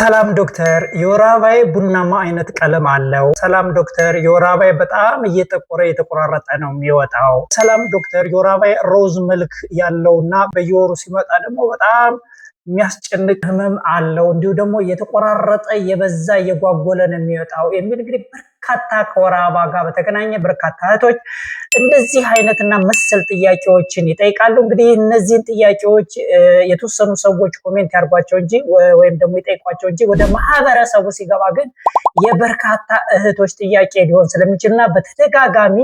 ሰላም ዶክተር የወር አበባዬ ቡናማ አይነት ቀለም አለው። ሰላም ዶክተር የወር አበባዬ በጣም እየጠቆረ የተቆራረጠ ነው የሚወጣው። ሰላም ዶክተር የወር አበባዬ ሮዝ መልክ ያለውና በየወሩ ሲመጣ ደግሞ በጣም የሚያስጨንቅ ህመም አለው። እንዲሁ ደግሞ እየተቆራረጠ የበዛ እየጓጎለ ነው የሚወጣው የሚል እንግዲህ በርካታ ከወር አበባ ጋር በተገናኘ በርካታ እህቶች እንደዚህ አይነትና መሰል ጥያቄዎችን ይጠይቃሉ። እንግዲህ እነዚህን ጥያቄዎች የተወሰኑ ሰዎች ኮሜንት ያርጓቸው እንጂ ወይም ደግሞ ይጠይቋቸው እንጂ ወደ ማህበረሰቡ ሲገባ ግን የበርካታ እህቶች ጥያቄ ሊሆን ስለሚችልና በተደጋጋሚ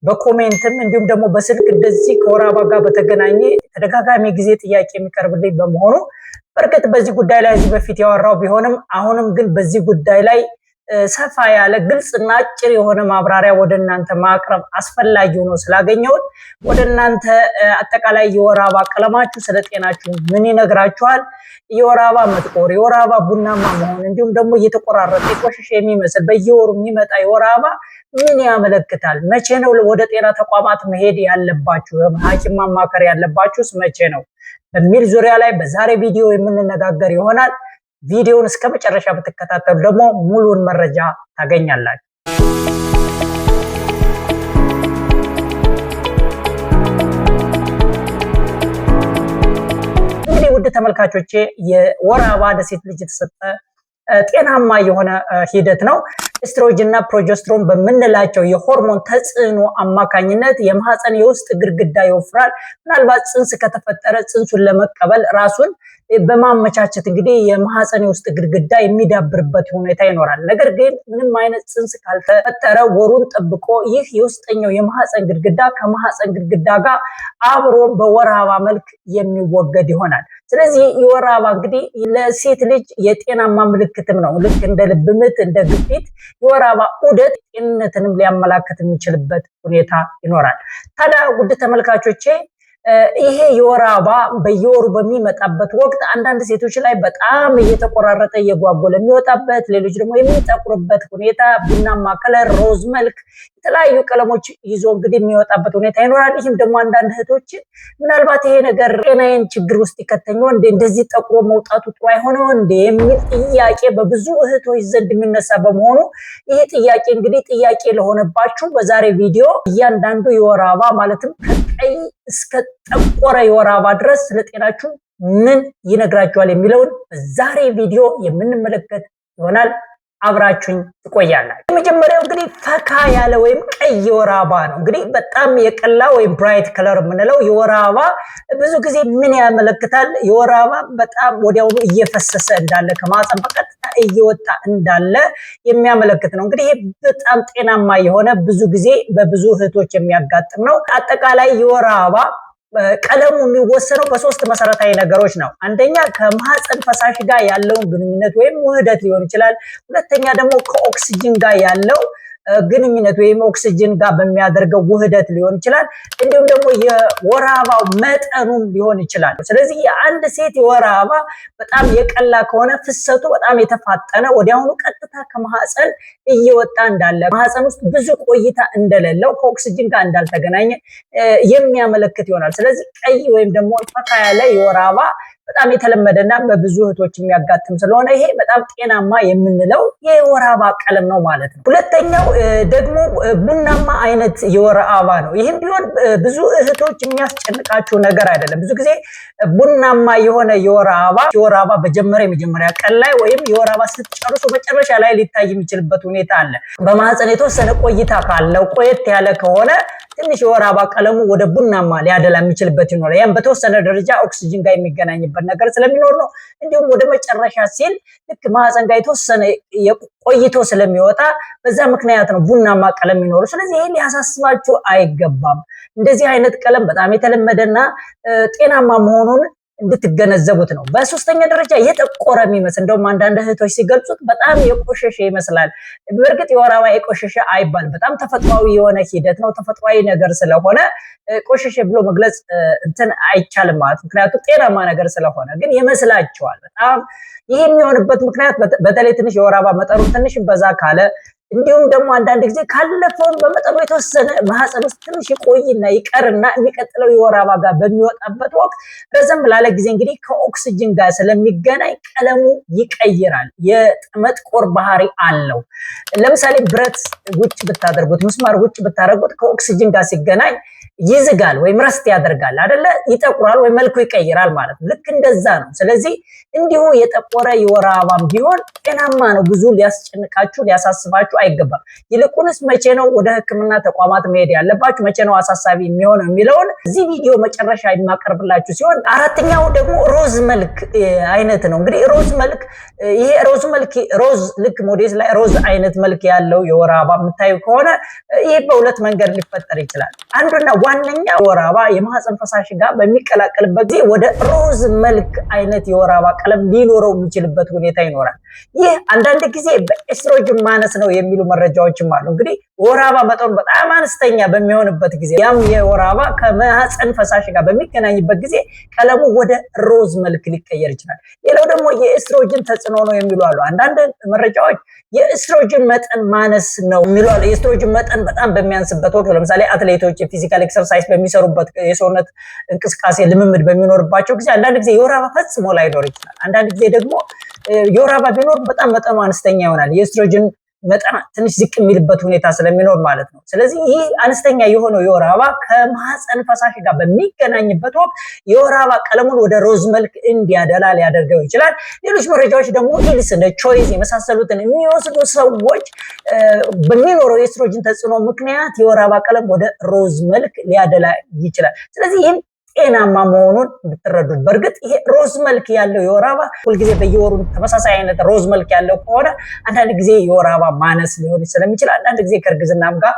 በኮሜንትም እንዲሁም ደግሞ በስልክ እንደዚህ ከወር አበባ ጋር በተገናኘ ተደጋጋሚ ጊዜ ጥያቄ የሚቀርብልኝ በመሆኑ በርግጥ በዚህ ጉዳይ ላይ እዚህ በፊት ያወራው ቢሆንም አሁንም ግን በዚህ ጉዳይ ላይ ሰፋ ያለ ግልጽና አጭር የሆነ ማብራሪያ ወደ እናንተ ማቅረብ አስፈላጊ ሆኖ ስላገኘሁት ወደ እናንተ አጠቃላይ የወር አበባ ቀለማችሁ ስለ ጤናችሁ ምን ይነግራችኋል፣ የወር አበባ መጥቆር፣ የወር አበባ ቡናማ መሆን እንዲሁም ደግሞ እየተቆራረጠ የቆሸሸ የሚመስል በየወሩ የሚመጣ የወር አበባ ምን ያመለክታል፣ መቼ ነው ወደ ጤና ተቋማት መሄድ ያለባችሁ፣ ሐኪም ማማከር ያለባችሁስ መቼ ነው በሚል ዙሪያ ላይ በዛሬ ቪዲዮ የምንነጋገር ይሆናል። ቪዲዮውን እስከ መጨረሻ ብትከታተሉ ደግሞ ሙሉን መረጃ ታገኛላችሁ። እንግዲህ ውድ ተመልካቾቼ የወር አበባ ለሴት ልጅ የተሰጠ ጤናማ የሆነ ሂደት ነው። ኤስትሮጅን እና ፕሮጀስትሮን በምንላቸው የሆርሞን ተጽዕኖ አማካኝነት የማህፀን የውስጥ ግድግዳ ይወፍራል። ምናልባት ጽንስ ከተፈጠረ ጽንሱን ለመቀበል ራሱን በማመቻቸት እንግዲህ የማህፀን የውስጥ ግድግዳ የሚዳብርበት ሁኔታ ይኖራል። ነገር ግን ምንም አይነት ጽንስ ካልተፈጠረ ወሩን ጠብቆ ይህ የውስጠኛው የማህፀን ግድግዳ ከማህፀን ግድግዳ ጋር አብሮ በወር አበባ መልክ የሚወገድ ይሆናል። ስለዚህ የወር አበባ እንግዲህ ለሴት ልጅ የጤናማ ምልክትም ነው። ልክ እንደ ልብ ምት፣ እንደ ግፊት የወር አበባ ዑደት ጤንነትንም ሊያመላክት የሚችልበት ሁኔታ ይኖራል። ታዲያ ውድ ተመልካቾቼ ይሄ የወር አበባ በየወሩ በሚመጣበት ወቅት አንዳንድ ሴቶች ላይ በጣም እየተቆራረጠ እየጓጎለ የሚወጣበት፣ ሌሎች ደግሞ የሚጠቁርበት ሁኔታ ቡናማ ከለር፣ ሮዝ መልክ የተለያዩ ቀለሞች ይዞ እንግዲህ የሚወጣበት ሁኔታ ይኖራል። ይህም ደግሞ አንዳንድ እህቶች ምናልባት ይሄ ነገር ጤናዬን ችግር ውስጥ ይከተኛል እንዴ፣ እንደዚህ ጠቁሮ መውጣቱ ጥሩ አይሆነው እንዴ የሚል ጥያቄ በብዙ እህቶች ዘንድ የሚነሳ በመሆኑ ይሄ ጥያቄ እንግዲህ ጥያቄ ለሆነባችሁ በዛሬ ቪዲዮ እያንዳንዱ የወር አበባ ማለትም ከቀይ እስከ ጠቆረ የወር አበባ ድረስ ስለጤናችሁ ምን ይነግራችኋል የሚለውን በዛሬ ቪዲዮ የምንመለከት ይሆናል። አብራችሁኝ ትቆያላችሁ። የመጀመሪያው እንግዲህ ፈካ ያለ ወይም ቀይ የወር አበባ ነው። እንግዲህ በጣም የቀላ ወይም ብራይት ከለር የምንለው የወር አበባ ብዙ ጊዜ ምን ያመለክታል? የወር አበባ በጣም ወዲያውኑ እየፈሰሰ እንዳለ ከማህፀን በቀጥታ እየወጣ እንዳለ የሚያመለክት ነው። እንግዲህ ይሄ በጣም ጤናማ የሆነ ብዙ ጊዜ በብዙ እህቶች የሚያጋጥም ነው። አጠቃላይ የወር አበባ ቀለሙ የሚወሰነው በሶስት መሰረታዊ ነገሮች ነው። አንደኛ ከማህፀን ፈሳሽ ጋር ያለውን ግንኙነት ወይም ውህደት ሊሆን ይችላል። ሁለተኛ ደግሞ ከኦክሲጅን ጋር ያለው ግንኙነት ወይም ኦክሲጅን ጋር በሚያደርገው ውህደት ሊሆን ይችላል። እንዲሁም ደግሞ የወር አበባው መጠኑም ሊሆን ይችላል። ስለዚህ የአንድ ሴት የወር አበባ በጣም የቀላ ከሆነ ፍሰቱ በጣም የተፋጠነ ወዲያውኑ ቀጥታ ከማህፀን እየወጣ እንዳለ ማህፀን ውስጥ ብዙ ቆይታ እንደሌለው ከኦክሲጅን ጋር እንዳልተገናኘ የሚያመለክት ይሆናል። ስለዚህ ቀይ ወይም ደግሞ ፈካ ያለ የወር አበባ በጣም የተለመደና በብዙ እህቶች የሚያጋጥም ስለሆነ ይሄ በጣም ጤናማ የምንለው የወር አበባ ቀለም ነው ማለት ነው። ሁለተኛው ደግሞ ቡናማ አይነት የወር አበባ ነው። ይህም ቢሆን ብዙ እህቶች የሚያስጨንቃቸው ነገር አይደለም። ብዙ ጊዜ ቡናማ የሆነ የወር አበባ የመጀመሪያ ቀን ላይ ወይም የወር አበባ ስትጨርሱ መጨረሻ ላይ ሊታይ የሚችልበት ሁኔታ አለ። በማህፀን የተወሰነ ቆይታ ካለው ቆየት ያለ ከሆነ ትንሽ የወር አበባ ቀለሙ ወደ ቡናማ ሊያደላ የሚችልበት ይኖራል። ያም በተወሰነ ደረጃ ኦክሲጅን ጋር የሚገናኝበት ነገር ስለሚኖር ነው። እንዲሁም ወደ መጨረሻ ሲል ልክ ማህፀን ጋር የተወሰነ ቆይቶ ስለሚወጣ በዛ ምክንያት ነው ቡናማ ቀለም የሚኖሩ። ስለዚህ ይሄ ሊያሳስባችሁ አይገባም። እንደዚህ አይነት ቀለም በጣም የተለመደና ጤናማ መሆኑን እንድትገነዘቡት ነው። በሶስተኛ ደረጃ የጠቆረ የሚመስል እንደውም አንዳንድ እህቶች ሲገልጹት በጣም የቆሸሸ ይመስላል። በእርግጥ የወር አበባ የቆሸሸ አይባልም። በጣም ተፈጥሯዊ የሆነ ሂደት ነው። ተፈጥሯዊ ነገር ስለሆነ ቆሸሸ ብሎ መግለጽ አይቻልም ማለት ምክንያቱም ጤናማ ነገር ስለሆነ ግን ይመስላቸዋል በጣም። ይህ የሚሆንበት ምክንያት በተለይ ትንሽ የወር አበባ መጠኑ ትንሽ በዛ ካለ እንዲሁም ደግሞ አንዳንድ ጊዜ ካለፈው በመጠኑ የተወሰነ ማህፀን ውስጥ ትንሽ ይቆይና ይቀርና የሚቀጥለው የወር አበባ ጋር በሚወጣበት ወቅት ረዘም ላለ ጊዜ እንግዲህ ከኦክሲጅን ጋር ስለሚገናኝ ቀለሙ ይቀይራል። የመጥቆር ባህሪ አለው። ለምሳሌ ብረት ውጭ ብታደርጉት፣ ምስማር ውጭ ብታደርጉት ከኦክሲጅን ጋር ሲገናኝ ይዝጋል ወይም ረስት ያደርጋል አይደለ? ይጠቁራል ወይ መልኩ ይቀይራል ማለት ነው። ልክ እንደዛ ነው። ስለዚህ እንዲሁ የጠቆረ የወር አበባም ቢሆን ጤናማ ነው። ብዙ ሊያስጨንቃችሁ ሊያሳስባችሁ አይገባም። ይልቁንስ መቼ ነው ወደ ሕክምና ተቋማት መሄድ ያለባችሁ፣ መቼ ነው አሳሳቢ የሚሆነው የሚለውን እዚህ ቪዲዮ መጨረሻ የማቀርብላችሁ ሲሆን፣ አራተኛው ደግሞ ሮዝ መልክ አይነት ነው። እንግዲህ ሮዝ መልክ ይሄ ሮዝ ልክ ሞዴስ ላይ ሮዝ አይነት መልክ ያለው የወር አበባ የምታዩ ከሆነ ይሄ በሁለት መንገድ ሊፈጠር ይችላል። አንዱና ዋነኛ የወር አበባ የማህፀን ፈሳሽ ጋር በሚቀላቀልበት ጊዜ ወደ ሮዝ መልክ አይነት የወር አበባ ቀለም ሊኖረው የሚችልበት ሁኔታ ይኖራል። ይህ አንዳንድ ጊዜ በኤስትሮጅን ማነስ ነው የሚሉ መረጃዎችም አሉ። እንግዲህ የወር አበባ መጠኑ በጣም አነስተኛ በሚሆንበት ጊዜ ያም የወር አበባ ከማህፀን ፈሳሽ ጋር በሚገናኝበት ጊዜ ቀለሙ ወደ ሮዝ መልክ ሊቀየር ይችላል። ሌላው ደግሞ የኤስትሮጅን ተጽዕኖ ነው የሚሉ አሉ። አንዳንድ መረጃዎች የኤስትሮጅን መጠን ማነስ ነው የሚሉ አሉ። የኤስትሮጅን መጠን በጣም በሚያንስበት ወቅት ለምሳሌ አትሌቶች የፊዚካል ኤክሰርሳይዝ በሚሰሩበት የሰውነት እንቅስቃሴ ልምምድ በሚኖርባቸው ጊዜ አንዳንድ ጊዜ የወር አበባ ፈጽሞ ላይኖር ይችላል። አንዳንድ ጊዜ ደግሞ የወር አበባ ቢኖር በጣም መጠኑ አነስተኛ ይሆናል። የኤስትሮጅን መጠን ትንሽ ዝቅ የሚልበት ሁኔታ ስለሚኖር ማለት ነው። ስለዚህ ይህ አነስተኛ የሆነው የወር አበባ ከማህፀን ፈሳሽ ጋር በሚገናኝበት ወቅት የወር አበባ ቀለሙን ወደ ሮዝ መልክ እንዲያደላ ሊያደርገው ይችላል። ሌሎች መረጃዎች ደግሞ ፒልስ እንደ ቾይስ የመሳሰሉትን የሚወስዱ ሰዎች በሚኖረው የኤስትሮጅን ተጽዕኖ ምክንያት የወር አበባ ቀለም ወደ ሮዝ መልክ ሊያደላ ይችላል። ስለዚህ ይህም ጤናማ መሆኑን እንድትረዱት። በእርግጥ ይሄ ሮዝ መልክ ያለው የወር አበባ ሁልጊዜ በየወሩ ተመሳሳይ አይነት ሮዝ መልክ ያለው ከሆነ አንዳንድ ጊዜ የወር አበባ ማነስ ሊሆን ስለሚችል፣ አንዳንድ ጊዜ ከእርግዝናም ጋር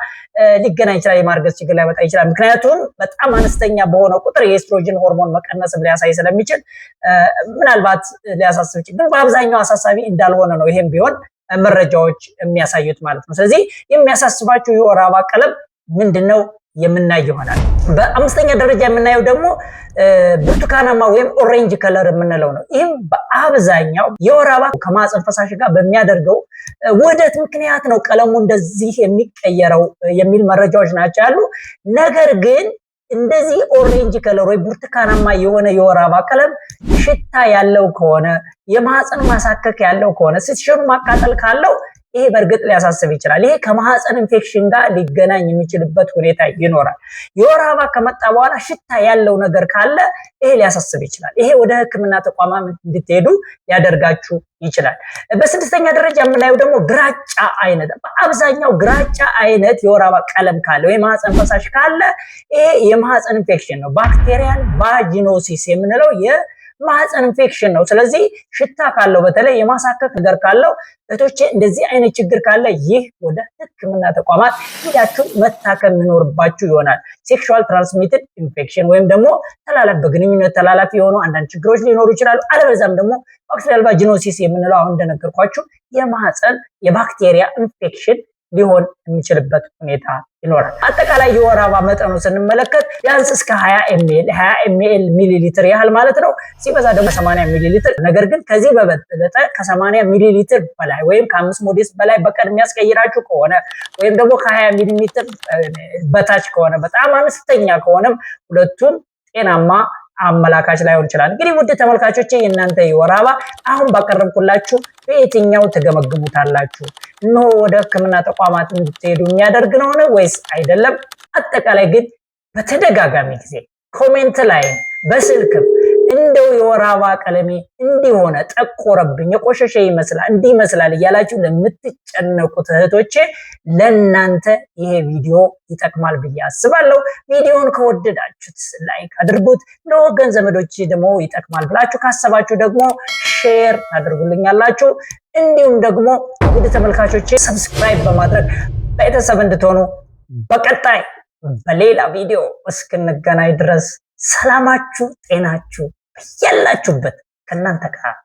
ሊገናኝ ይችላል። የማርገዝ ችግር ሊያመጣ ይችላል። ምክንያቱም በጣም አነስተኛ በሆነ ቁጥር የኤስትሮጅን ሆርሞን መቀነስም ሊያሳይ ስለሚችል ምናልባት ሊያሳስብ ይችላል። ግን በአብዛኛው አሳሳቢ እንዳልሆነ ነው ይሄም ቢሆን መረጃዎች የሚያሳዩት ማለት ነው። ስለዚህ የሚያሳስባችሁ የወር አበባ ቀለም ምንድነው የምናይ ይሆናል። በአምስተኛ ደረጃ የምናየው ደግሞ ብርቱካናማ ወይም ኦሬንጅ ከለር የምንለው ነው። ይህም በአብዛኛው የወር አበባ ከማህፀን ፈሳሽ ጋር በሚያደርገው ውህደት ምክንያት ነው ቀለሙ እንደዚህ የሚቀየረው የሚል መረጃዎች ናቸው ያሉ። ነገር ግን እንደዚህ ኦሬንጅ ከለር ወይ ብርቱካናማ የሆነ የወር አበባ ቀለም ሽታ ያለው ከሆነ፣ የማህፀን ማሳከክ ያለው ከሆነ፣ ስትሸኑ ማቃጠል ካለው ይሄ በእርግጥ ሊያሳስብ ይችላል። ይሄ ከማህፀን ኢንፌክሽን ጋር ሊገናኝ የሚችልበት ሁኔታ ይኖራል። የወር አበባ ከመጣ በኋላ ሽታ ያለው ነገር ካለ ይሄ ሊያሳስብ ይችላል። ይሄ ወደ ሕክምና ተቋማት እንድትሄዱ ሊያደርጋችሁ ይችላል። በስድስተኛ ደረጃ የምናየው ደግሞ ግራጫ አይነት፣ በአብዛኛው ግራጫ አይነት የወር አበባ ቀለም ካለ ወይ ማህፀን ፈሳሽ ካለ ይሄ የማህፀን ኢንፌክሽን ነው። ባክቴሪያል ቫጂኖሲስ የምንለው ማህፀን ኢንፌክሽን ነው። ስለዚህ ሽታ ካለው በተለይ የማሳከክ ነገር ካለው እህቶቼ እንደዚህ አይነት ችግር ካለ ይህ ወደ ሕክምና ተቋማት ሄዳችሁ መታከም የሚኖርባችሁ ይሆናል። ሴክሹዋል ትራንስሚትድ ኢንፌክሽን ወይም ደግሞ በግንኙነት ተላላፊ የሆኑ አንዳንድ ችግሮች ሊኖሩ ይችላሉ። አለበዛም ደግሞ ባክቴሪያል ቫጂኖሲስ የምንለው አሁን እንደነገርኳችሁ የማህፀን የባክቴሪያ ኢንፌክሽን ሊሆን የሚችልበት ሁኔታ ይኖራል። አጠቃላይ የወር አበባ መጠኑ ስንመለከት ቢያንስ እስከ 20 ሚሊ ሊትር ያህል ማለት ነው። ሲበዛ ደግሞ 80 ሚሊ ሊትር። ነገር ግን ከዚህ በበለጠ ከ80 ሚሊ ሊትር በላይ ወይም ከ5 ሞዴስ በላይ በቀን የሚያስቀይራችሁ ከሆነ ወይም ደግሞ ከ20 ሚሊ ሊትር በታች ከሆነ በጣም አነስተኛ ከሆነም ሁለቱም ጤናማ አመላካች ላይሆን ይችላል። እንግዲህ ውድ ተመልካቾቼ የእናንተ የወር አበባ አሁን ባቀረብኩላችሁ በየትኛው ተገመግሙታላችሁ? እነሆ ወደ ሕክምና ተቋማት እንድትሄዱ የሚያደርግ ነው ወይስ አይደለም? አጠቃላይ ግን በተደጋጋሚ ጊዜ ኮሜንት ላይ በስልክም እንደው የወር አበባ ቀለሜ እንዲሆነ ጠቆረብኝ፣ የቆሸሸ ይመስላል፣ እንዲህ ይመስላል እያላችሁ ለምትጨነቁት እህቶቼ ለእናንተ ይሄ ቪዲዮ ይጠቅማል ብዬ አስባለሁ። ቪዲዮውን ከወደዳችሁት ላይክ አድርጉት። ለወገን ዘመዶች ደግሞ ይጠቅማል ብላችሁ ካሰባችሁ ደግሞ ሼር ታደርጉልኛላችሁ። እንዲሁም ደግሞ ውድ ተመልካቾቼ ሰብስክራይብ በማድረግ ቤተሰብ እንድትሆኑ በቀጣይ በሌላ ቪዲዮ እስክንገናኝ ድረስ ሰላማችሁ ጤናችሁ ያላችሁበት ከእናንተ ጋር